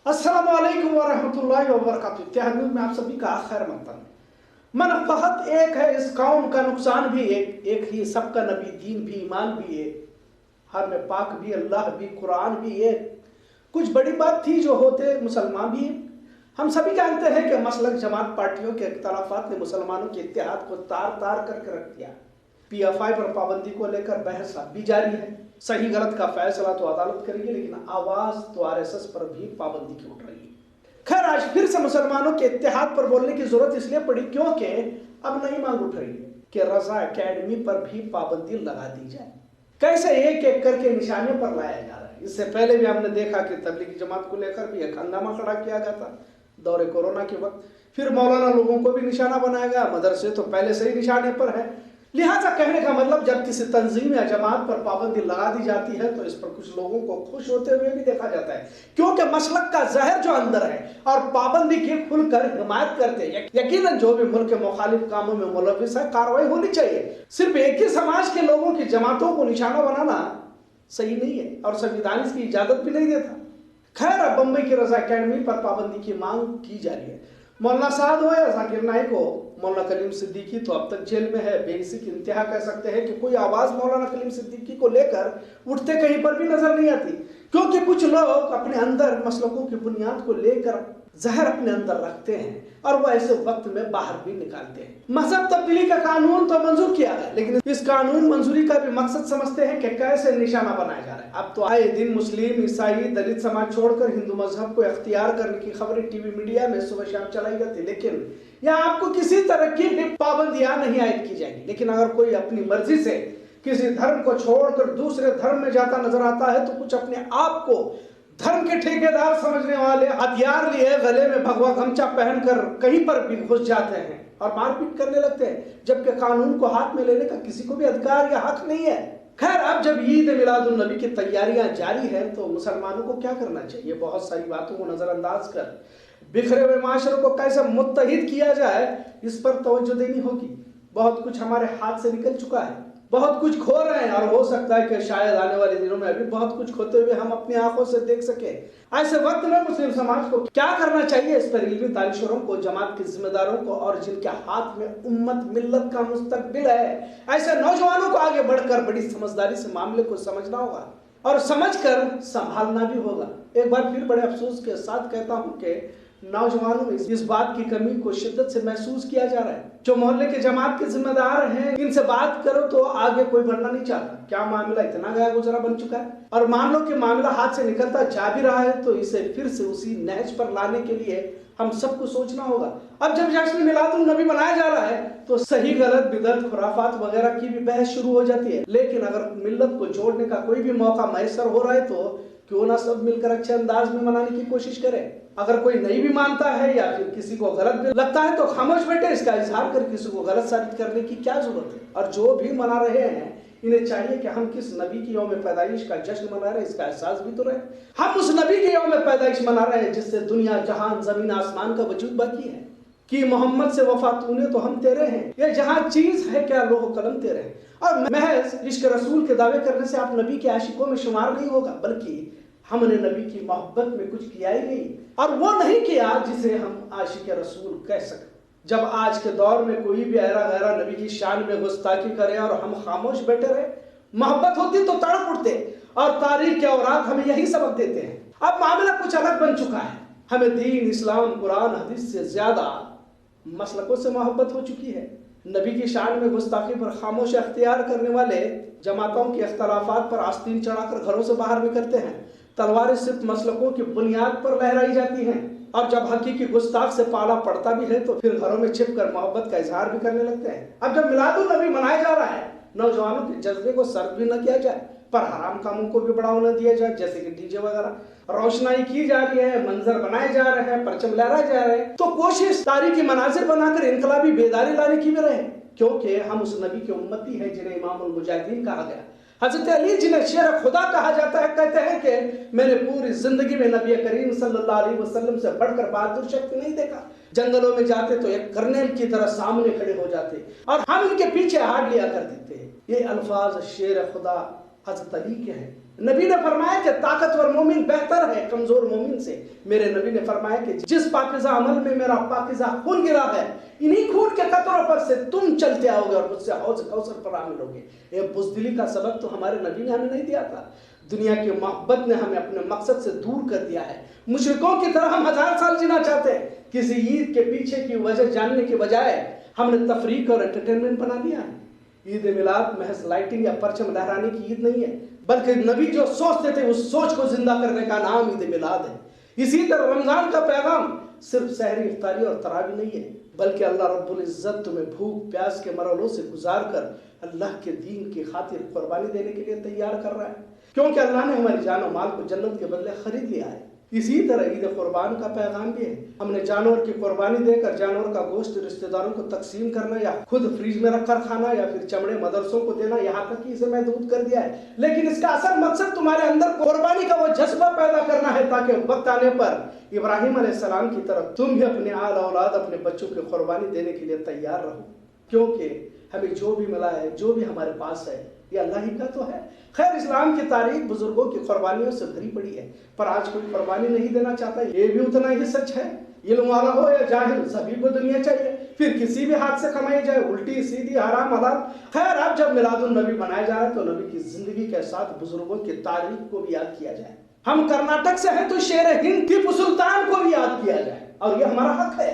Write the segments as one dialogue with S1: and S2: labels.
S1: अस्सलाम वालेकुम वरहमतुल्लाहि वबरकातुहू। इत्तेहाद न्यूज़ में आप सभी का खैर मकदम। मनफअत एक है, इस कौम का नुकसान भी एक ही, सबका नबी, दीन भी, ईमान भी एक, हर में पाक भी, अल्लाह भी, कुरान भी एक। कुछ बड़ी बात थी जो होते मुसलमान भी। हम सभी जानते हैं कि मसलक जमात पार्टियों के इख्तलाफात ने मुसलमानों के इत्तेहाद को तार तार करके रख दिया। PFI पर पाबंदी को लेकर बहस अब भी जारी है। सही गलत का फैसला तो अदालत करेगी, लेकिन आवाज तो RSS पर भी पाबंदी की उठ रही है। खैर, आज फिर से मुसलमानों के इत्तेहाद पर बोलने की जरूरत इसलिए पड़ी क्योंकि अब नई मांग उठ रही है कि रजा एकेडमी पर भी पाबंदी लगा दी जाए। कैसे एक एक करके निशाने पर लाया जा रहा है। इससे पहले भी हमने देखा कि तबलीगी जमात को लेकर भी एक हंगामा खड़ा किया गया था दौरे कोरोना के वक्त। फिर मौलाना लोगों को भी निशाना बनाया गया। मदरसे तो पहले से ही निशाने पर है। लिहाजा कहने का मतलब, जब किसी तंजीम या जमात पर पाबंदी लगा दी जाती है तो इस पर कुछ लोगों को खुश होते हुए भी देखा जाता है, क्योंकि मसलक का जहर जो अंदर है और पाबंदी की खुलकर हिमायत करते हैं। यकीनन जो भी मुल्क के मुखालिफ कामों में मुलविस है, कार्रवाई होनी चाहिए। सिर्फ एक ही समाज के लोगों की जमातों को निशाना बनाना सही नहीं है और संविधान इसकी इजाजत भी नहीं देता। खैर, अब बम्बई की रजा एकेडमी पर पाबंदी की मांग की जा रही है। मौलाना साद हो या जाकिर नाइक हो, मौलाना कलीम सिद्दीकी तो अब तक जेल में है। बेइज्जती की इंतहा कह सकते हैं कि कोई आवाज मौलाना कलीम सिद्दीकी को लेकर उठते कहीं पर भी नजर नहीं आती, क्योंकि कुछ लोग अपने अंदर मसलकों की बुनियाद को लेकर जहर अपने अंदर रखते हैं और वो ऐसे वक्त में बाहर भी निकालते हैं। मजहब तब्दीली का कानून तो मंजूर किया है, लेकिन इस कानून मंजूरी का भी मकसद समझते हैं कि कैसे निशाना बनाया जा रहा है। अब तो आए दिन मुस्लिम, ईसाई, दलित समाज छोड़कर हिंदू मजहब को इख्तियार करने की खबरें टीवी मीडिया में सुबह शाम चलाई जाती, लेकिन यहाँ आपको किसी तरह की पाबंदियां नहीं आयद की जाएगी। लेकिन अगर कोई अपनी मर्जी से किसी धर्म को छोड़कर दूसरे धर्म में जाता नजर आता है तो कुछ अपने आप को धर्म के ठेकेदार समझने वाले हथियार लिए गले में भगवा गमछा पहनकर कहीं पर भी घुस जाते हैं और मारपीट करने लगते हैं, जबकि कानून को हाथ में लेने का किसी को भी अधिकार या हक नहीं है। खैर, अब जब ईद मिलादुन नबी की तैयारियां जारी है तो मुसलमानों को क्या करना चाहिए? बहुत सारी बातों को नजरअंदाज कर बिखरे हुए माशरे को कैसे मुत्तहिद किया जाए, इस पर तवज्जो देनी होगी। बहुत कुछ हमारे हाथ से निकल चुका है, बहुत कुछ खो रहे हैं और हो सकता है कि शायद आने वाले दिनों में अभी बहुत कुछ खोते हुए हम अपनी आंखों से देख सके। ऐसे वक्त में मुस्लिम समाज को क्या करना चाहिए, इस पर इल्मी दानिशवरों को, जमात के जिम्मेदारों को और जिनके हाथ में उम्मत मिल्लत का मुस्तकबिल है, ऐसे नौजवानों को आगे बढ़कर बड़ी समझदारी से मामले को समझना होगा और समझकर संभालना भी होगा। एक बार फिर बड़े अफसोस के साथ कहता हूं कि नौजवानों में इस बात की कमी को शिद्दत से महसूस किया जा रहा है। जो मोहल्ले के जमात के जिम्मेदार हैं, इनसे बात करो तो आगे कोई बढ़ना नहीं चाहता। क्या मामला इतना गया गुजरा बन चुका है? और मान लो कि मामला हाथ से निकलता जा भी रहा है तो इसे फिर से उसी नहज पर लाने के लिए हम सबको सोचना होगा। अब जब जश्न मिलादुन नबी मनाया जा रहा है तो सही गलत, बिदअत, खुराफात वगैरह की भी बहस शुरू हो जाती है। लेकिन अगर मिल्लत को जोड़ने का कोई भी मौका मैसर हो रहा है तो क्यों ना सब मिलकर अच्छे अंदाज में मनाने की कोशिश करें। अगर कोई नहीं भी मानता है या फिर किसी को गलत भी लगता है तो खामोश बैठे, इसका इजहार कर किसी को गलत साबित करने की क्या जरूरत है। और जो भी मना रहे हैं, इन्हें चाहिए कि हम किस नबी की यौम पैदाइश का जश्न मना रहे हैं, इसका एहसास भी तो रहे। हम उस नबी की यौम पैदाइश मना रहे हैं जिससे दुनिया, जहान, जमीन, आसमान का वजूद बाकी है। कि मोहम्मद से वफा तूने तो हम तेरे हैं, ये जहां चीज है क्या लोह कलम तेरे हैं। और महज इश्क रसूल के दावे करने से आप नबी के आशिकों में शुमार नहीं होगा, बल्कि हमने नबी की मोहब्बत में कुछ किया ही नहीं और वो नहीं किया जिसे हम आशिक रसूल कह सकें। जब आज के दौर में कोई भी ऐरा गैरा नबी की शान में गुस्ताखी करे और हम खामोश बैठे रहे, मोहब्बत होती तो तड़प उठते और तारीख के औरात हमें यही सबक देते हैं। अब मामला कुछ अलग बन चुका है। हमें दीन, इस्लाम, कुरान, हदीस से ज्यादा मसलकों से मोहब्बत हो चुकी है। नबी की शान में गुस्ताखी पर खामोश अख्तियार करने वाले जमातों के इख्तलाफात पर आस्तीन चढ़ाकर घरों से बाहर निकलते हैं। तलवारें सिर्फ मसलकों की बुनियाद पर लहराई जाती हैं और जब हकीकी गुस्ताख से पाला पड़ता भी है तो फिर घरों में छिपकर मोहब्बत का इजहार भी करने लगते हैं। अब जब मिलादुन नबी मनाया जा रहा है, नौजवानों के जज्बे को सर्द भी न किया जाए, पर हराम कामों को भी बढ़ावा न दिया जाए, जैसे कि डीजे वगैरह। रोशनाई की जा रही है, मंजर बनाए जा रहे हैं, परचम लहराए जा रहे हैं, तो कोशिश तारीखी मनाजिर बनाकर इनकलाबी बेदारी लाने की भी रहे, क्योंकि हम उस नबी के उम्मती हैं जिन्हें इमामुल मुजाहिदीन कहा गया। हजरत अली जिन्हें शेर खुदा कहा जाता है, कहते हैं कि मैंने पूरी जिंदगी में नबी करीम सल्लल्लाहु अलैहि वसल्लम से बढ़कर बहादुर शख्स नहीं देखा। जंगलों में जाते तो एक कर्नेल की तरह सामने खड़े हो जाते और हम इनके पीछे हाथ लिया करते थे। ये अल्फाज शेर खुदा हजरत अली के हैं, नबी ने फरमाया कि ताकतवर मोमिन बेहतर है कमजोर मोमिन से। मेरे नबी ने फरमाया कि जिस पाकिज़ा अमल में मेरा पाकिज़ा खून गिरा है, इन्हीं खून के कतरों पर से तुम चलते आओगे और मुझसे हौज़ कौसर पर आमिल होगे। ये बुज़दिली का सबक तो हमारे नबी ने हमें नहीं दिया था। दुनिया की मोहब्बत ने हमें अपने मकसद से दूर कर दिया है। मुशरिकों की तरह हम 1000 साल जीना चाहते हैं। किसी ईद के पीछे की वजह जानने के बजाय हमने तफरीक और एंटरटेनमेंट बना दिया है। ईद मिलाद महज लाइटिंग या परचम लहराने की ईद नहीं है, बल्कि नबी जो सोचते थे उस सोच को जिंदा करने का नाम ईद मिलाद है। इसी तरह रमजान का पैगाम सिर्फ सहरी, इफ्तारी और तरावी नहीं है, बल्कि अल्लाह रब्बुल इज्जत तुम्हें भूख प्यास के मरहलों से गुजार कर अल्लाह के दीन की खातिर कुर्बानी देने के लिए तैयार कर रहा है, क्योंकि अल्लाह ने हमारी जान और माल को जन्नत के बदले खरीद लिया है। इसी तरह ईद कुर्बान का पैगाम भी है। हमने जानवर की कुर्बानी देकर जानवर का गोश्त रिश्तेदारों को तकसीम करना या खुद फ्रीज में रख कर खाना या फिर चमड़े मदरसों को देना, यहाँ तक कि इसे महदूद कर दिया है। लेकिन इसका असल मकसद तुम्हारे अंदर कुर्बानी का वो जज्बा पैदा करना है, ताकि वक्त आने पर इब्राहिम अलैहिस्सलाम की तरह तुम भी अपने आल औलाद, अपने बच्चों की कुर्बानी देने के लिए तैयार रहो, क्योंकि हमें जो भी मिला है, जो भी हमारे पास है, ये अल्लाह ही का तो है। खैर, इस्लाम की तारीख बुजुर्गों की कुर्बानियों से भरी पड़ी है, पर आज कोई कुर्बानी नहीं देना चाहता। ये भी उतना ही सच है। इल्म वाला हो या जाहिल, सभी को दुनिया चाहिए, फिर किसी भी हाथ से कमाई जाए, उल्टी सीधी, हराम हलाल। खैर, अब जब मिलादुन नबी बनाया जा रहा है तो नबी की जिंदगी के साथ बुजुर्गों की तारीख को भी याद किया जाए। हम कर्नाटक से हैं तो शेर हिंद टीपू सुल्तान को भी याद किया जाए, और ये हमारा हक है,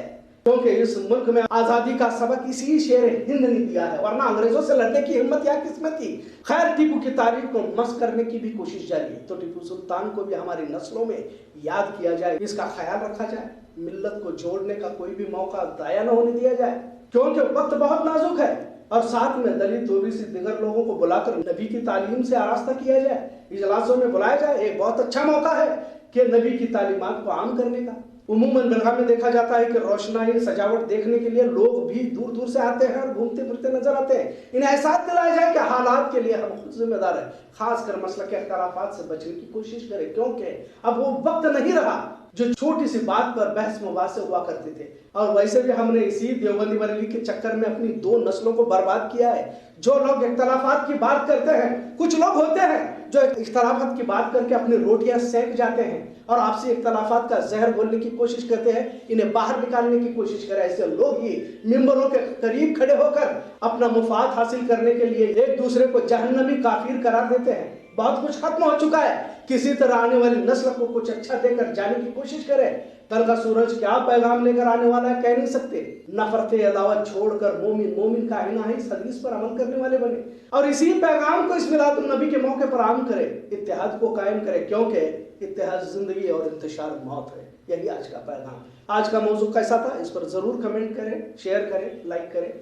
S1: क्योंकि इस मुल्क में आजादी का सबक इसी शेर हिंद ने दिया है, वरना अंग्रेजों से लड़ने की हिम्मत या किस्मत थी। खैर, टीपू की तारीख को मस्क करने की भी कोशिश जारी है, तो टीपू सुल्तान को भी हमारी नस्लों में याद किया जाए, इसका ख्याल रखा जाए, मिल्लत को जोड़ने का कोई भी मौका दाया न होने दिया जाए, क्योंकि वक्त बहुत नाजुक है। और साथ में दलित, ओबीसी, दिगर लोगों को बुलाकर नबी की तालीम से आरास्ता किया जाए, इजलासों में बुलाया जाए। एक बहुत अच्छा मौका है कि नबी की तालीमात को आम करने का। उमूमन दरगाह में देखा जाता है कि रोशनाई, सजावट देखने के लिए लोग भी दूर दूर से आते हैं और घूमते फिरते नजर आते हैं। इन्हें एहसास दिलाया जाए कि हालात के लिए हम खुद जिम्मेदार हैं, खासकर मसले के इख्तिलाफात से बचने की कोशिश करें, क्योंकि अब वो वक्त नहीं रहा जो छोटी सी बात पर बहस मुबासे हुआ करते थे। और वैसे भी हमने इसी देवबंदी बरेली के चक्कर में अपनी 2 नस्लों को बर्बाद किया है। जो लोग इख्तिलाफात की बात करते हैं, कुछ लोग होते हैं जो इख्तिलाफात की बात करके अपनी रोटियां सेक जाते हैं और आपसी इख्तिलाफात का जहर बोलने की कोशिश करते हैं, इन्हें बाहर निकालने की कोशिश करें। ऐसे लोग ही मिंबरों के करीब खड़े होकर अपना मुफाद हासिल करने के लिए एक दूसरे को जहन्नमी काफिर करार देते हैं। बहुत कुछ खत्म हो चुका है, किसी तरह आने वाली नस्ल को कुछ अच्छा देकर जाने की कोशिश करें। कल का सूरज क्या पैगाम लेकर आने वाला है कह नहीं सकते। नफरत अदावत छोड़कर मोमिन का आईना है, इस हदीस पर अमल करने वाले बने और इसी पैगाम को इस मिलादुन नबी के मौके पर आम करें, इत्तेहाद को कायम करें, क्योंकि इत्तेहाद जिंदगी और इंतशार मौत है। यही आज का पैगाम। आज का मौजू कैसा था, इस पर जरूर कमेंट करें, शेयर करें, लाइक करें।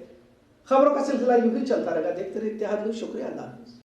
S1: खबरों का सिलसिला यूं ही चलता रहेगा। देखते रहिए इत्तेहाद न्यूज़। शुक्रिया, अल्लाह हाफ़िज़।